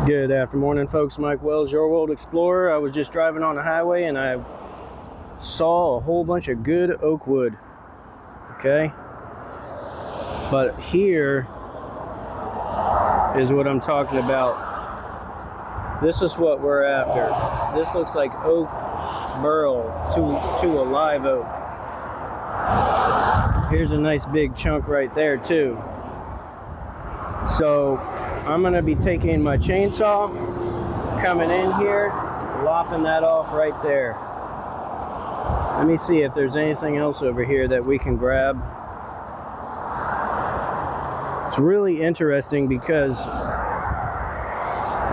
Good afternoon, folks. Mike Wells, your world explorer. I was just driving on the highway and I saw a whole bunch of good oak wood. Okay, but here is what I'm talking about. This is what we're after. This looks like oak burl to a live oak. Here's a nice big chunk right there too. So I'm going to be taking my chainsaw, coming in here, lopping that off right there. Let me see if there's anything else over here that we can grab. It's really interesting because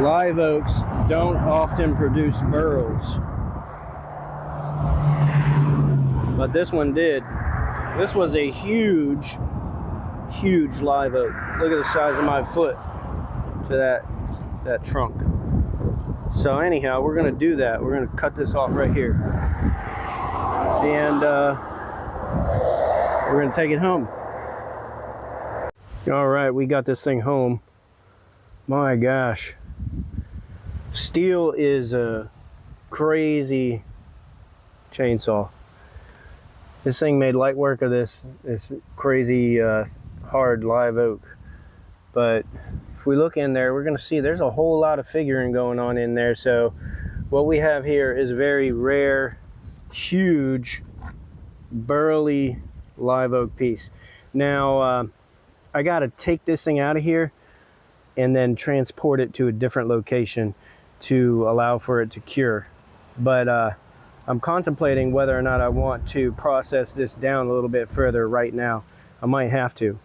live oaks don't often produce burls, but this one did. This was a huge live oak. Look at the size of my foot to that trunk. So anyhow, we're gonna do that. We're gonna cut this off right here, and we're gonna take it home. All right, we got this thing home. My gosh, steel is a crazy chainsaw. This thing made light work of this crazy hard live oak. But if we look in there, we're going to see there's a whole lot of figuring going on in there. So what we have here is a very rare, huge, burly live oak piece. Now, I got to take this thing out of here and then transport it to a different location to allow for it to cure. But I'm contemplating whether or not I want to process this down a little bit further right now. I might have to.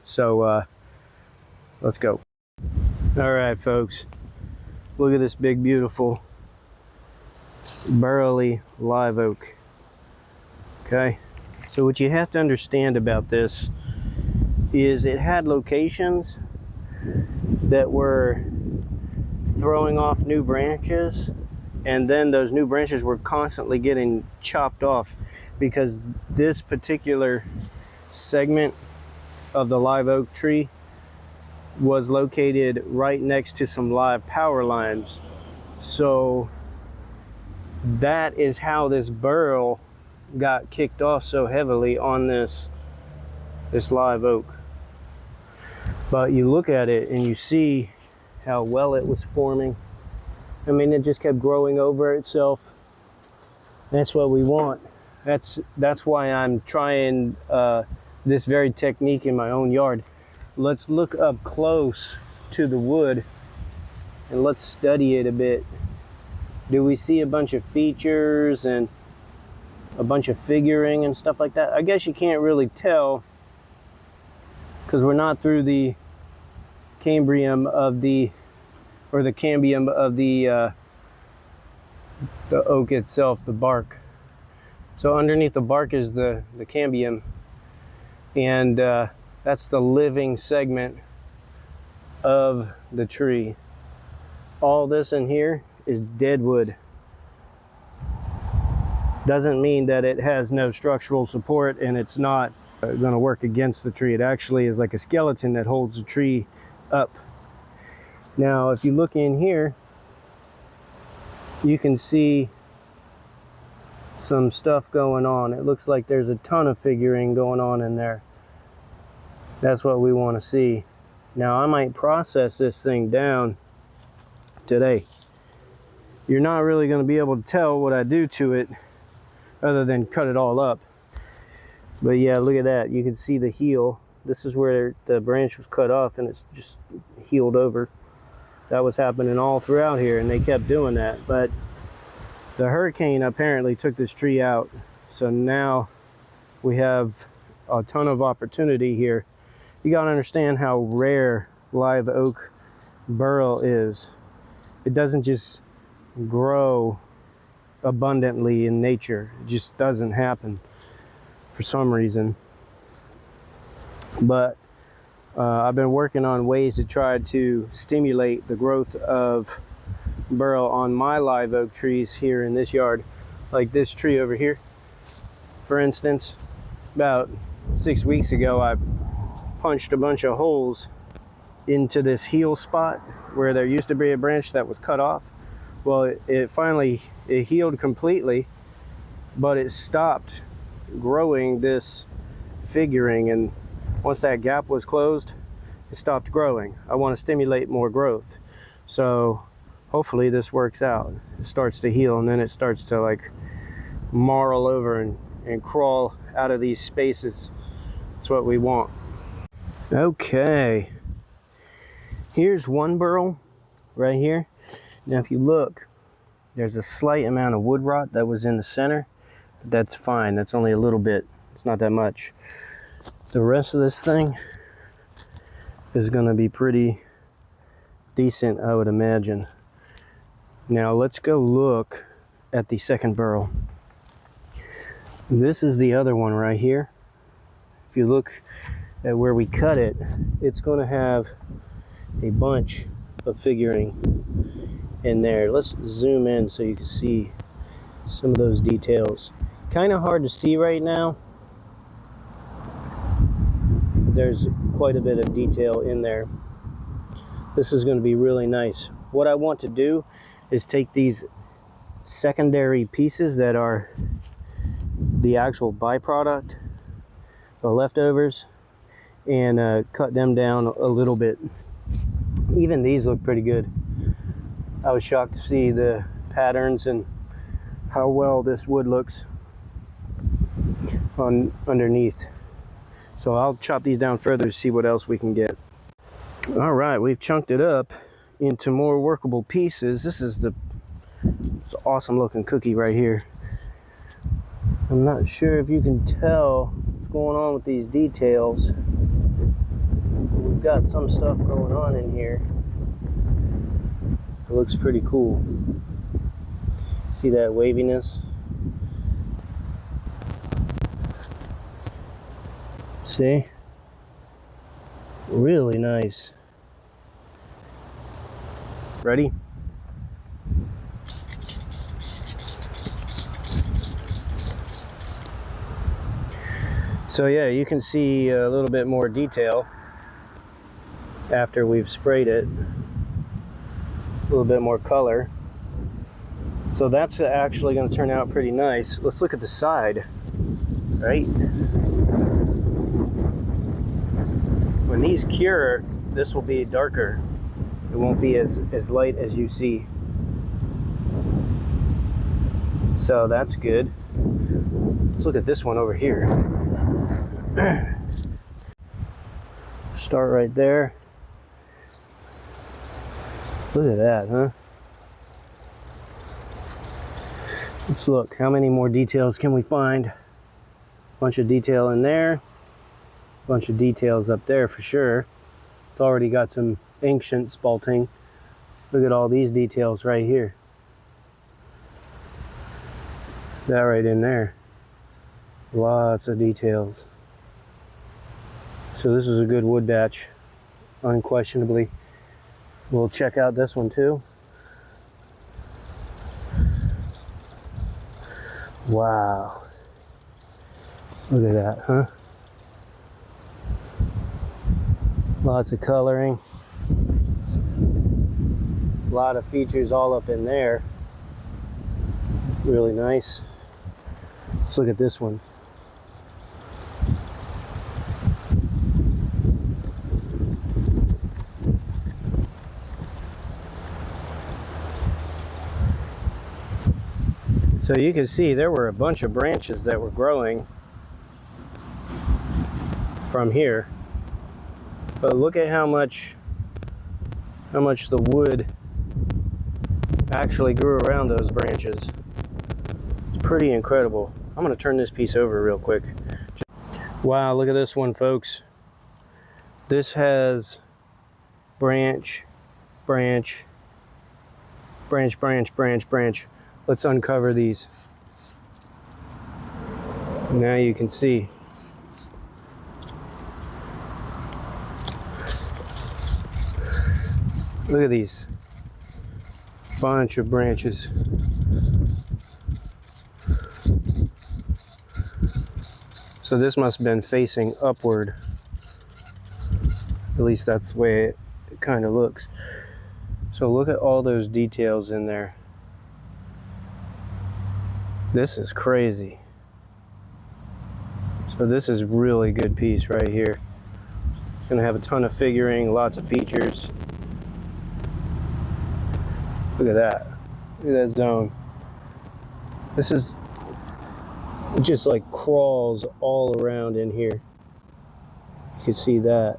So let's go. All right, folks, look at this big, beautiful, burly live oak. Okay, so what you have to understand about this is it had locations that were throwing off new branches, and then those new branches were constantly getting chopped off because this particular segment of the live oak tree was located right next to some live power lines. So that is how this burl got kicked off so heavily on this live oak. But you look at it and you see how well it was forming. I mean, it just kept growing over itself. That's what we want. That's why I'm trying this very technique in my own yard. Let's look up close to the wood and let's study it a bit. Do we see a bunch of features and a bunch of figuring and stuff like that? I guess you can't really tell because we're not through the cambium of the oak itself, the bark. So underneath the bark is the cambium, and that's the living segment of the tree. All this in here is dead wood. Doesn't mean that it has no structural support and it's not going to work against the tree. It actually is like a skeleton that holds the tree up. Now, if you look in here, you can see some stuff going on. It looks like there's a ton of figuring going on in there. That's what we want to see. Now, I might process this thing down today. You're not really going to be able to tell what I do to it other than cut it all up. But yeah, look at that. You can see the heel. This is where the branch was cut off and it's just healed over. That was happening all throughout here, and they kept doing that. But the hurricane apparently took this tree out. So now we have a ton of opportunity here. You got to understand how rare live oak burl is. It doesn't just grow abundantly in nature. It just doesn't happen for some reason. But I've been working on ways to try to stimulate the growth of burl on my live oak trees here in this yard. Like this tree over here, for instance. About 6 weeks ago, I punched a bunch of holes into this heel spot where there used to be a branch that was cut off. Well, it finally healed completely, but it stopped growing this figuring, and once that gap was closed, it stopped growing. I want to stimulate more growth, so hopefully this works out. It starts to heal, and then it starts to like marl over and crawl out of these spaces. That's what we want. Okay, here's one burl right here. Now if you look, there's a slight amount of wood rot that was in the center, but that's fine. That's only a little bit. It's not that much. The rest of this thing is going to be pretty decent, I would imagine. Now let's go look at the second burl. This is the other one right here. If you look at where we cut it, it's going to have a bunch of figuring in there. Let's zoom in so you can see some of those details. Kind of hard to see right now. There's quite a bit of detail in there. This is going to be really nice. What I want to do is take these secondary pieces that are the actual byproduct, the leftovers, and cut them down a little bit. Even these look pretty good. I was shocked to see the patterns and how well this wood looks underneath. So I'll chop these down further to see what else we can get. All right, we've chunked it up into more workable pieces. This is the awesome looking cookie right here. I'm not sure if you can tell what's going on with these details. We've got some stuff going on in here. It looks pretty cool. See that waviness? See? Really nice. Ready? So yeah, you can see a little bit more detail after we've sprayed it. A little bit more color. So that's actually going to turn out pretty nice. Let's look at the side, right? When these cure, this will be darker. It won't be as light as you see. So that's good. Let's look at this one over here. Start right there. Look at that, huh? Let's look. How many more details can we find? Bunch of detail in there. Bunch of details up there for sure. It's already got some ancient spalting. Look at all these details right here. That right in there. Lots of details. So this is a good wood batch, unquestionably. We'll check out this one too. Wow. Look at that, huh? Lots of coloring. A lot of features all up in there. Really nice. Let's look at this one. So you can see there were a bunch of branches that were growing from here. But look at how much the wood actually grew around those branches. It's pretty incredible. I'm going to turn this piece over real quick. Wow, look at this one, folks. This has branch, branch, branch, branch, branch, branch. Let's uncover these. Now you can see. Look at these. Bunch of branches. So this must have been facing upward. At least that's the way kind of looks. So look at all those details in there. This is crazy. So this is really good piece right here. It's gonna have a ton of figuring, lots of features. Look at that. Look at that zone. This is, it just like crawls all around in here. You can see that.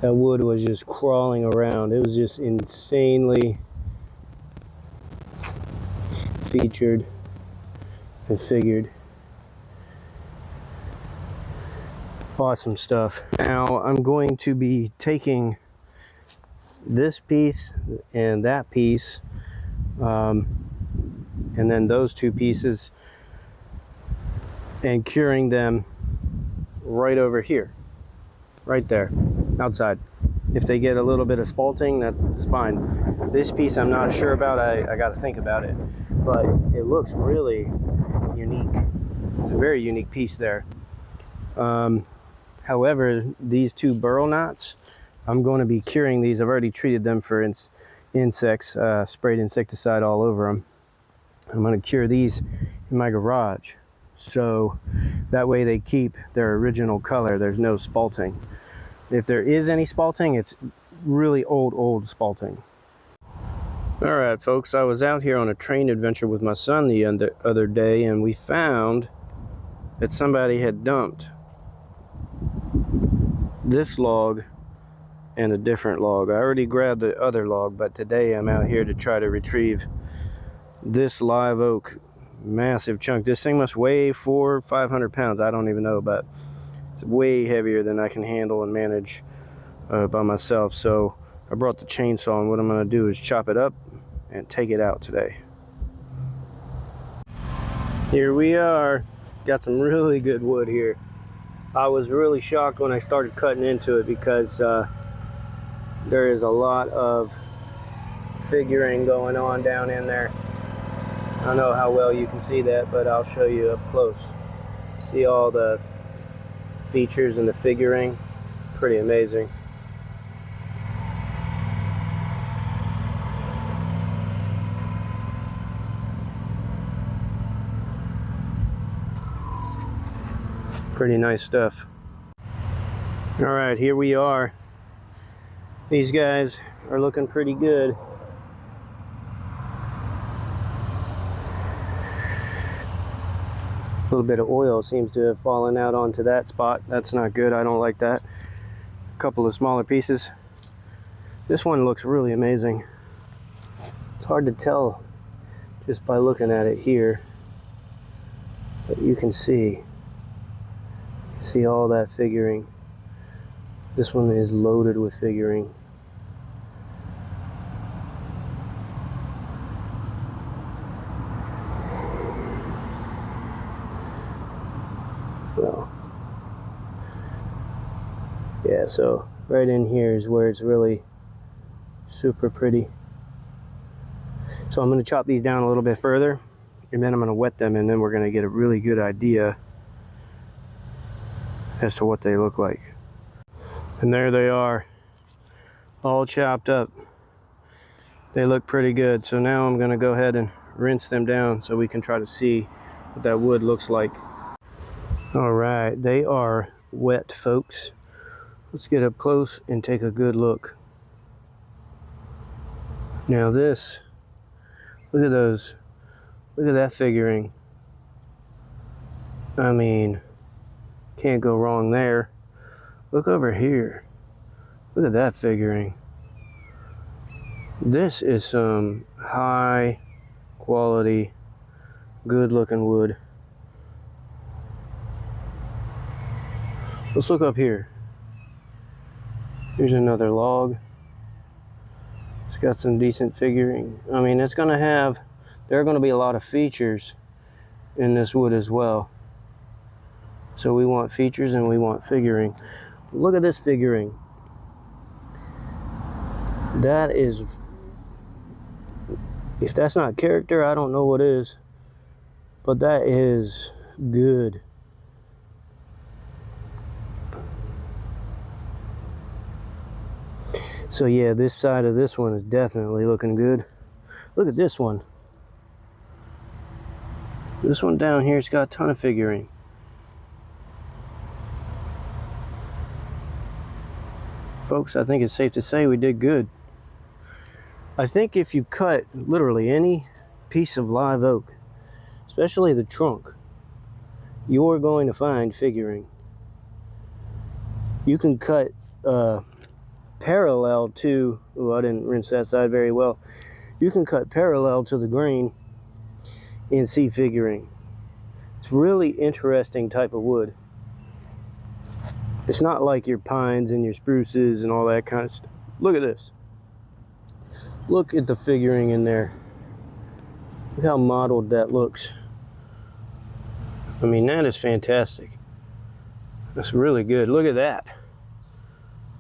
That wood was just crawling around. It was just insanely featured and figured. Awesome stuff. Now I'm going to be taking this piece and that piece, and then those two pieces, and curing them right over here, right there, outside. If they get a little bit of spalting, that's fine. This piece I'm not sure about. I got to think about it, but it looks really unique. It's a very unique piece there. However, these two burl knots, I'm going to be curing these. I've already treated them for insects, sprayed insecticide all over them. I'm going to cure these in my garage, so that way they keep their original color. There's no spalting. If there is any spalting, it's really old spalting. All right, folks, I was out here on a train adventure with my son the other day, and we found that somebody had dumped this log and a different log. I already grabbed the other log, but today I'm out here to try to retrieve this live oak. Massive chunk. This thing must weigh 400 or 500 pounds. I don't even know, but it's way heavier than I can handle and manage by myself. So I brought the chainsaw, and what I'm going to do is chop it up and take it out today. Here we are. Got some really good wood here. I was really shocked when I started cutting into it because there is a lot of figuring going on down in there. I don't know how well you can see that, but I'll show you up close. See all the features and the figuring? Pretty amazing. Pretty nice stuff. All right, here we are. These guys are looking pretty good. A little bit of oil seems to have fallen out onto that spot. That's not good. I don't like that. A couple of smaller pieces. This one looks really amazing. It's hard to tell just by looking at it here, but you can see all that figuring. This one is loaded with figuring. Well, yeah, so right in here is where it's really super pretty. So I'm going to chop these down a little bit further, and then I'm going to wet them, and then we're going to get a really good idea as to what they look like. And there they are, all chopped up. They look pretty good. So now I'm going to go ahead and rinse them down so we can try to see what that wood looks like. All right, they are wet, folks. Let's get up close and take a good look. Now this, look at those, look at that figuring. I mean, can't go wrong there. Look over here. Look at that figuring. This is some high quality, good looking wood. Let's look up here. Here's another log. It's got some decent figuring. I mean, it's gonna have, there are gonna be a lot of features in this wood as well. So we want features and we want figuring. Look at this figuring. That is, if that's not character, I don't know what is. But that is good. So yeah, this side of this one is definitely looking good. Look at this one. This one down here's got a ton of figuring. Folks, I think it's safe to say we did good. I think if you cut literally any piece of live oak, especially the trunk, you're going to find figuring. You can cut parallel to, oh, I didn't rinse that side very well. You can cut parallel to the grain and see figuring. It's really interesting type of wood. It's not like your pines and your spruces and all that kind of stuff. Look at this. Look at the figuring in there. Look how mottled that looks. I mean, that is fantastic. That's really good. Look at that.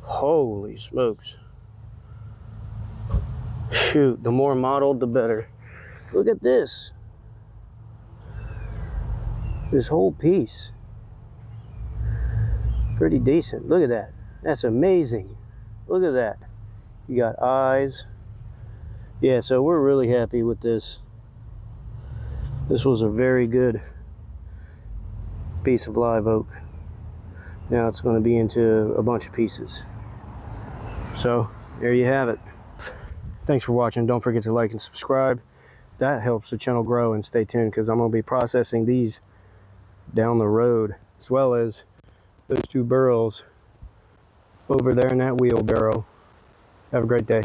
Holy smokes. Shoot, the more mottled, the better. Look at this. This whole piece. Pretty decent. Look at that. That's amazing. Look at that. You got eyes. Yeah, so we're really happy with this. This was a very good piece of live oak. Now it's going to be into a bunch of pieces. So there you have it. Thanks for watching. Don't forget to like and subscribe. That helps the channel grow, and stay tuned because I'm going to be processing these down the road, as well as those two burls over there in that wheelbarrow. Have a great day.